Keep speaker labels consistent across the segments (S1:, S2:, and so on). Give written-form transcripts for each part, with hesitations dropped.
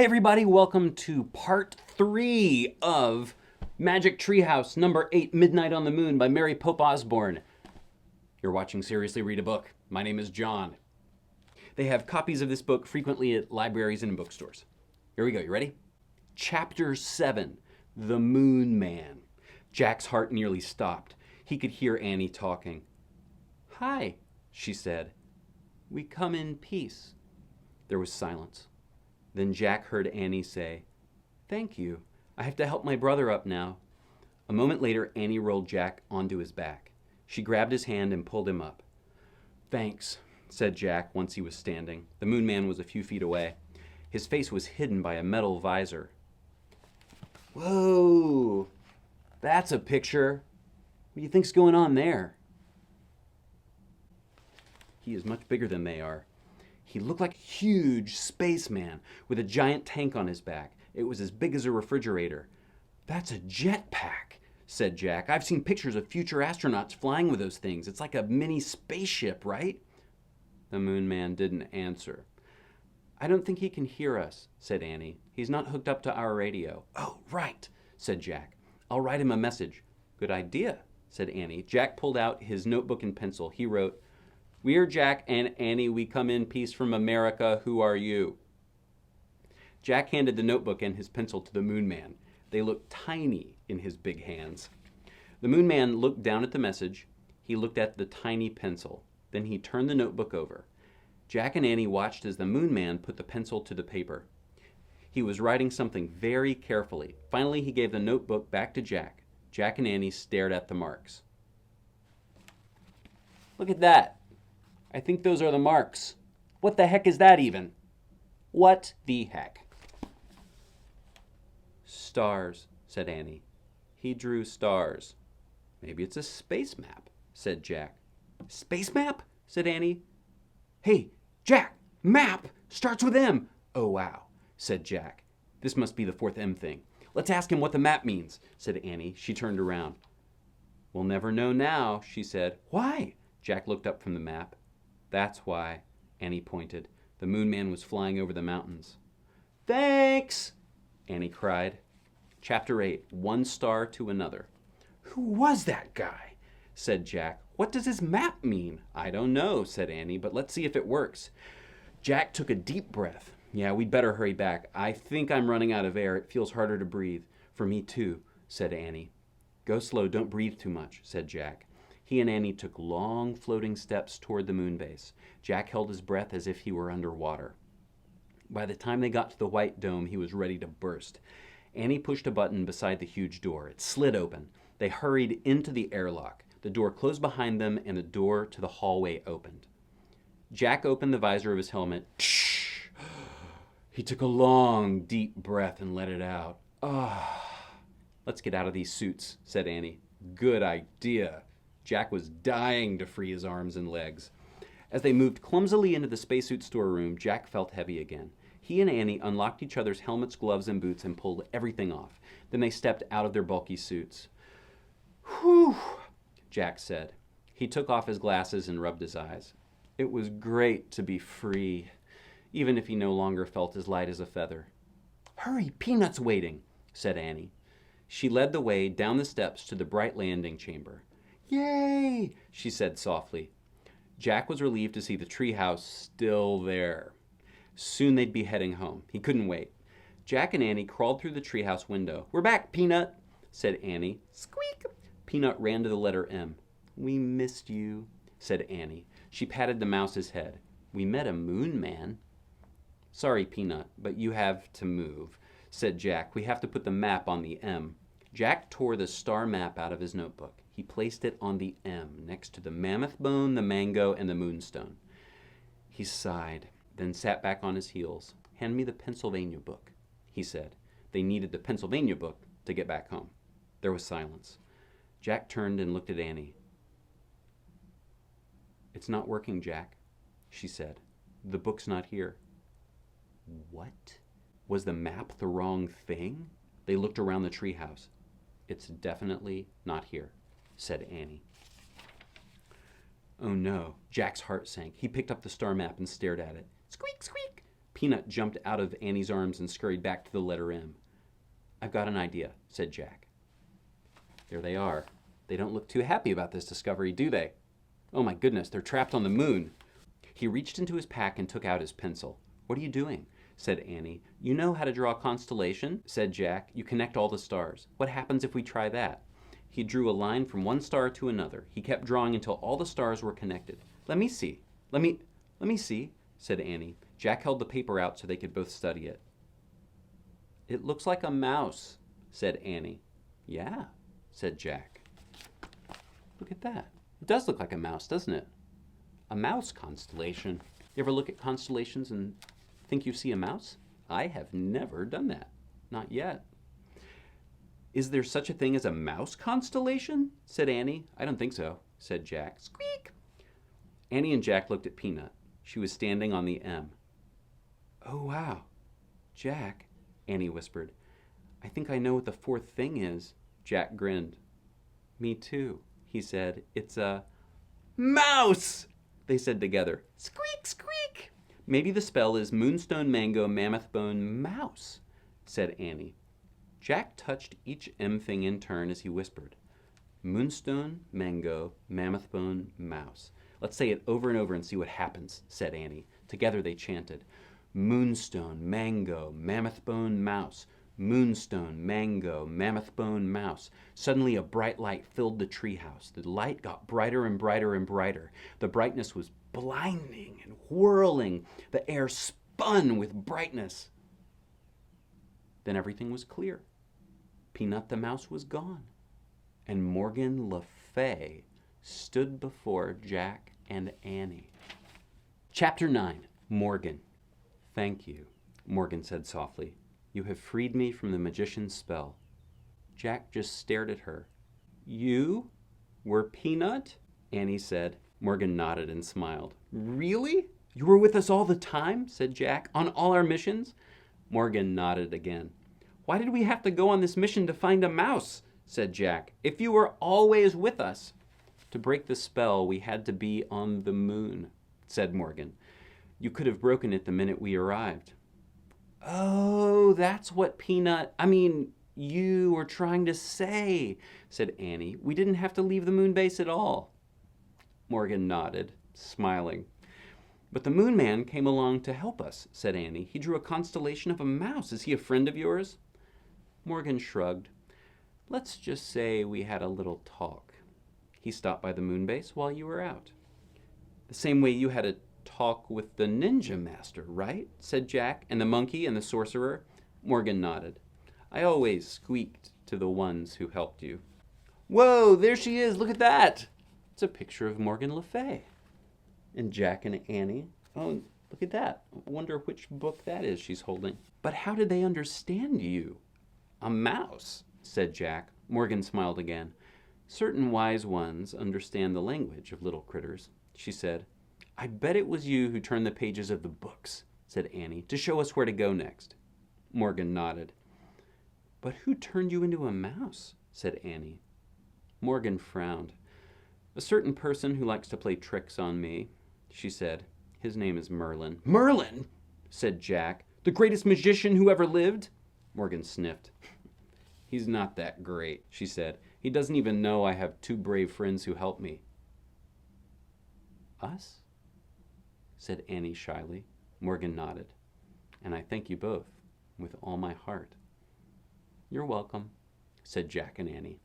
S1: Hey everybody, welcome to part 3 of Magic Treehouse number 8, Midnight on the Moon by Mary Pope Osborne. You're watching Seriously Read a Book. My name is John. They have copies of this book frequently at libraries and bookstores. Here we go, you ready? Chapter 7, The Moon Man. Jack's heart nearly stopped. He could hear Annie talking. "Hi," she said. "We come in peace." There was silence. Then Jack heard Annie say, "Thank you. I have to help my brother up now." A moment later, Annie rolled Jack onto his back. She grabbed his hand and pulled him up. "Thanks," said Jack once he was standing. The Moon Man was a few feet away. His face was hidden by a metal visor. "Whoa, that's a picture. What do you think's going on there?" He is much bigger than they are. He looked like a huge spaceman with a giant tank on his back. It was as big as a refrigerator. "That's a jetpack," said Jack. "I've seen pictures of future astronauts flying with those things. It's like a mini spaceship, right?" The Moon Man didn't answer. "I don't think he can hear us," said Annie. "He's not hooked up to our radio." "Oh, right," said Jack. "I'll write him a message." "Good idea," said Annie. Jack pulled out his notebook and pencil. He wrote, "We're Jack and Annie. We come in peace from America. Who are you?" Jack handed the notebook and his pencil to the Moon Man. They looked tiny in his big hands. The Moon Man looked down at the message. He looked at the tiny pencil. Then he turned the notebook over. Jack and Annie watched as the Moon Man put the pencil to the paper. He was writing something very carefully. Finally, he gave the notebook back to Jack. Jack and Annie stared at the marks. "Look at that. I think those are the marks. What the heck is that even?" "What the heck?" "Stars," said Annie. "He drew stars." "Maybe it's a space map," said Jack. "Space map?" said Annie. "Hey, Jack, map starts with M." "Oh, wow," said Jack. "This must be the fourth M thing. Let's ask him what the map means," said Annie. She turned around. "We'll never know now," she said. "Why?" Jack looked up from the map. "That's why," Annie pointed. The Moon Man was flying over the mountains. "Thanks!" Annie cried. Chapter 8, One Star to Another. "Who was that guy?" said Jack. "What does his map mean?" "I don't know," said Annie, "but let's see if it works." Jack took a deep breath. "Yeah, we'd better hurry back. I think I'm running out of air. It feels harder to breathe." "For me too," said Annie. "Go slow, don't breathe too much," said Jack. He and Annie took long floating steps toward the moon base. Jack held his breath as if he were underwater. By the time they got to the white dome, he was ready to burst. Annie pushed a button beside the huge door. It slid open. They hurried into the airlock. The door closed behind them and the door to the hallway opened. Jack opened the visor of his helmet. He took a long, deep breath and let it out. "Let's get out of these suits," said Annie. "Good idea." Jack was dying to free his arms and legs. As they moved clumsily into the spacesuit storeroom, Jack felt heavy again. He and Annie unlocked each other's helmets, gloves, and boots and pulled everything off. Then they stepped out of their bulky suits. "Whew," Jack said. He took off his glasses and rubbed his eyes. It was great to be free, even if he no longer felt as light as a feather. "Hurry, Peanut's waiting," said Annie. She led the way down the steps to the bright landing chamber. "Yay," she said softly. Jack was relieved to see the treehouse still there. Soon they'd be heading home. He couldn't wait. Jack and Annie crawled through the treehouse window. "We're back, Peanut," said Annie. Squeak! Peanut ran to the letter M. "We missed you," said Annie. She patted the mouse's head. "We met a moon man." "Sorry, Peanut, but you have to move," said Jack. "We have to put the map on the M." Jack tore the star map out of his notebook. He placed it on the M, next to the mammoth bone, the mango, and the moonstone. He sighed, then sat back on his heels. "Hand me the Pennsylvania book," he said. They needed the Pennsylvania book to get back home. There was silence. Jack turned and looked at Annie. "It's not working, Jack," she said. "The book's not here." What? Was the map the wrong thing? They looked around the treehouse. "It's definitely not here," said Annie. Oh no, Jack's heart sank. He picked up the star map and stared at it. Squeak, squeak! Peanut jumped out of Annie's arms and scurried back to the letter M. "I've got an idea," said Jack. There they are. They don't look too happy about this discovery, do they? Oh my goodness, they're trapped on the moon. He reached into his pack and took out his pencil. "What are you doing?" said Annie. "You know how to draw a constellation?" said Jack. "You connect all the stars. What happens if we try that?" He drew a line from one star to another. He kept drawing until all the stars were connected. "Let me see. Let me see," said Annie. Jack held the paper out so they could both study it. "It looks like a mouse," said Annie. "Yeah," said Jack. "Look at that. It does look like a mouse, doesn't it? A mouse constellation. You ever look at constellations and think you see a mouse? I have never done that. Not yet." "Is there such a thing as a mouse constellation?" said Annie. "I don't think so," said Jack. Squeak! Annie and Jack looked at Peanut. She was standing on the M. "Oh, wow. Jack," Annie whispered. "I think I know what the fourth thing is." Jack grinned. "Me too," he said. "It's a mouse," they said together. Squeak, squeak. "Maybe the spell is Moonstone Mango Mammoth Bone Mouse," said Annie. Jack touched each M thing in turn as he whispered. "Moonstone, Mango, Mammoth Bone, Mouse." "Let's say it over and over and see what happens," said Annie. Together they chanted, "Moonstone, Mango, Mammoth Bone, Mouse. Moonstone, Mango, Mammoth Bone, Mouse." Suddenly a bright light filled the treehouse. The light got brighter and brighter and brighter. The brightness was blinding and whirling. The air spun with brightness. Then everything was clear. Peanut the mouse was gone, and Morgan Le Fay stood before Jack and Annie. Chapter 9. Morgan. "Thank you," Morgan said softly. "You have freed me from the magician's spell." Jack just stared at her. "You were Peanut?" Annie said. Morgan nodded and smiled. "Really? You were with us all the time?" said Jack. "On all our missions?" Morgan nodded again. "Why did we have to go on this mission to find a mouse?" said Jack. "If you were always with us." "To break the spell, we had to be on the moon," said Morgan. "You could have broken it the minute we arrived." "Oh, that's what you were trying to say," said Annie. "We didn't have to leave the moon base at all." Morgan nodded, smiling. "But the moon man came along to help us," said Annie. "He drew a constellation of a mouse. Is he a friend of yours?" Morgan shrugged. "Let's just say we had a little talk. He stopped by the moon base while you were out." "The same way you had a talk with the ninja master, right?" said Jack. "And the monkey and the sorcerer?" Morgan nodded. "I always squeaked to the ones who helped you." "Whoa, there she is. Look at that." It's a picture of Morgan Le Fay. And Jack and Annie. "Oh, look at that. I wonder which book that is she's holding." "But how did they understand you?" "A mouse," said Jack. Morgan smiled again. "Certain wise ones understand the language of little critters," she said. "I bet it was you who turned the pages of the books," said Annie, "to show us where to go next." Morgan nodded. "But who turned you into a mouse?" said Annie. Morgan frowned. "A certain person who likes to play tricks on me," she said. "His name is Merlin." "Merlin?" said Jack. "The greatest magician who ever lived?" Morgan sniffed. "He's not that great," she said. "He doesn't even know I have 2 brave friends who help me." "Us?" said Annie shyly. Morgan nodded. "And I thank you both with all my heart." "You're welcome," said Jack and Annie.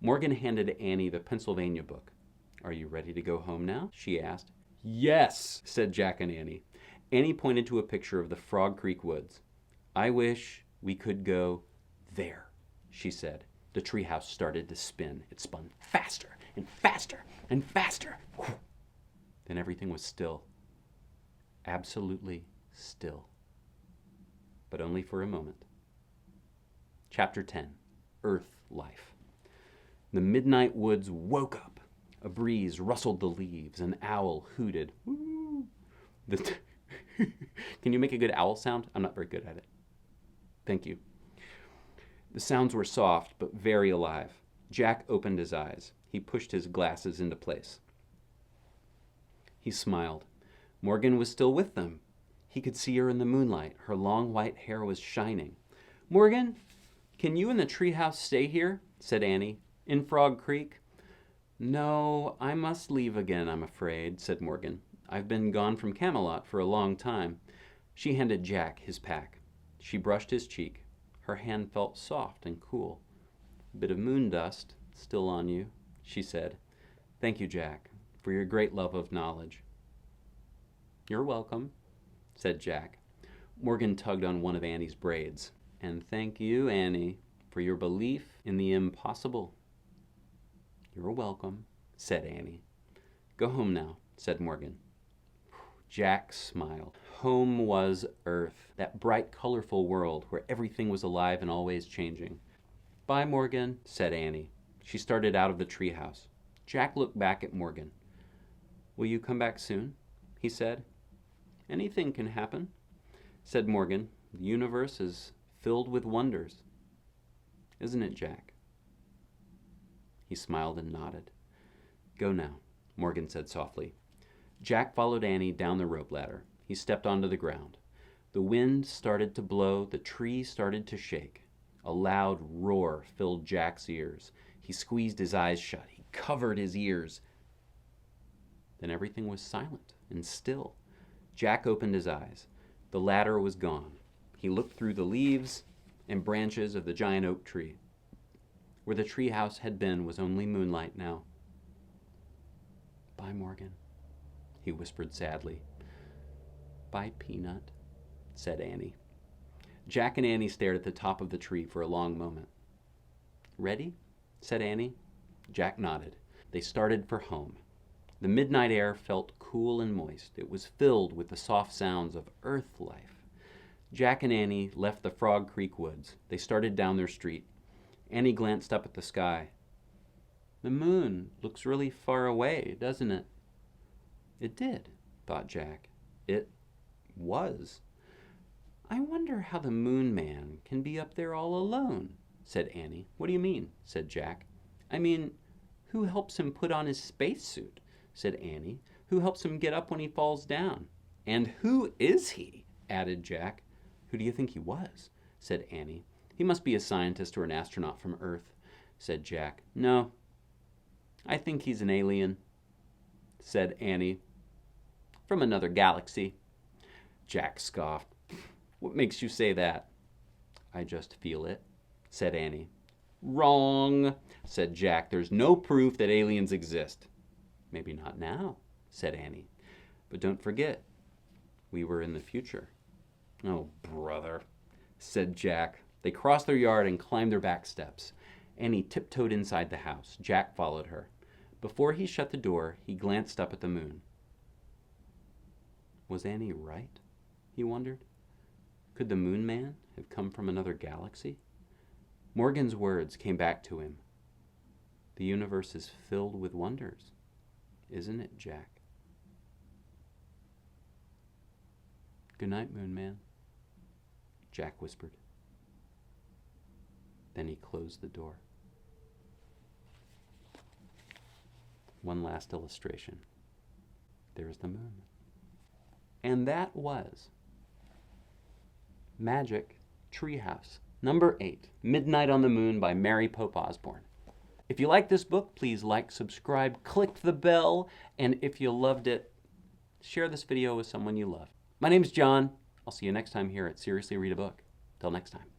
S1: Morgan handed Annie the Pennsylvania book. "Are you ready to go home now?" she asked. "Yes," said Jack and Annie. Annie pointed to a picture of the Frog Creek woods. "I wish we could go there," she said. The treehouse started to spin. It spun faster and faster and faster. Then everything was still. Absolutely still. But only for a moment. Chapter 10. Earth Life. The midnight woods woke up. A breeze rustled the leaves. An owl hooted. Woo! Can you make a good owl sound? I'm not very good at it. Thank you. The sounds were soft, but very alive. Jack opened his eyes. He pushed his glasses into place. He smiled. Morgan was still with them. He could see her in the moonlight. Her long white hair was shining. "Morgan, can you and the treehouse stay here?" said Annie. "In Frog Creek?" "No, I must leave again, I'm afraid," said Morgan. "I've been gone from Camelot for a long time." She handed Jack his pack. She brushed his cheek. Her hand felt soft and cool. "A bit of moon dust still on you," she said. "Thank you, Jack, for your great love of knowledge." "You're welcome," said Jack. Morgan tugged on one of Annie's braids. "And thank you, Annie, for your belief in the impossible." "You're welcome," said Annie. "Go home now," said Morgan. Jack smiled. Home was Earth, that bright, colorful world where everything was alive and always changing. "Bye, Morgan," said Annie. She started out of the treehouse. Jack looked back at Morgan. "Will you come back soon?" he said. "Anything can happen," said Morgan. "The universe is filled with wonders. Isn't it, Jack?" He smiled and nodded. "Go now," Morgan said softly. Jack followed Annie down the rope ladder. He stepped onto the ground. The wind started to blow. The tree started to shake. A loud roar filled Jack's ears. He squeezed his eyes shut. He covered his ears. Then everything was silent and still. Jack opened his eyes. The ladder was gone. He looked through the leaves and branches of the giant oak tree. Where the treehouse had been was only moonlight now. "Bye, Morgan," he whispered sadly. "Bye, Peanut," said Annie. Jack and Annie stared at the top of the tree for a long moment. "Ready?" said Annie. Jack nodded. They started for home. The midnight air felt cool and moist. It was filled with the soft sounds of earth life. Jack and Annie left the Frog Creek woods. They started down their street. Annie glanced up at the sky. "The moon looks really far away, doesn't it?" It did, thought Jack. It was. "I wonder how the Moon Man can be up there all alone," said Annie. "What do you mean?" said Jack. "I mean, who helps him put on his spacesuit?" said Annie. "Who helps him get up when he falls down?" "And who is he?" added Jack. "Who do you think he was?" said Annie. "He must be a scientist or an astronaut from Earth," said Jack. "No, I think he's an alien," said Annie. "From another galaxy." Jack scoffed. "What makes you say that?" "I just feel it," said Annie. "Wrong," said Jack. "There's no proof that aliens exist." "Maybe not now," said Annie. "But don't forget, we were in the future." "Oh, brother," said Jack. They crossed their yard and climbed their back steps. Annie tiptoed inside the house. Jack followed her. Before he shut the door, he glanced up at the moon. Was Annie right? He wondered. Could the Moon Man have come from another galaxy? Morgan's words came back to him. The universe is filled with wonders, isn't it, Jack? "Good night, Moon Man," Jack whispered. Then he closed the door. One last illustration. There's the moon. And that was Magic Treehouse, number 8, Midnight on the Moon by Mary Pope Osborne. If you like this book, please like, subscribe, click the bell, and if you loved it, share this video with someone you love. My name's John. I'll see you next time here at Seriously Read a Book. Till next time.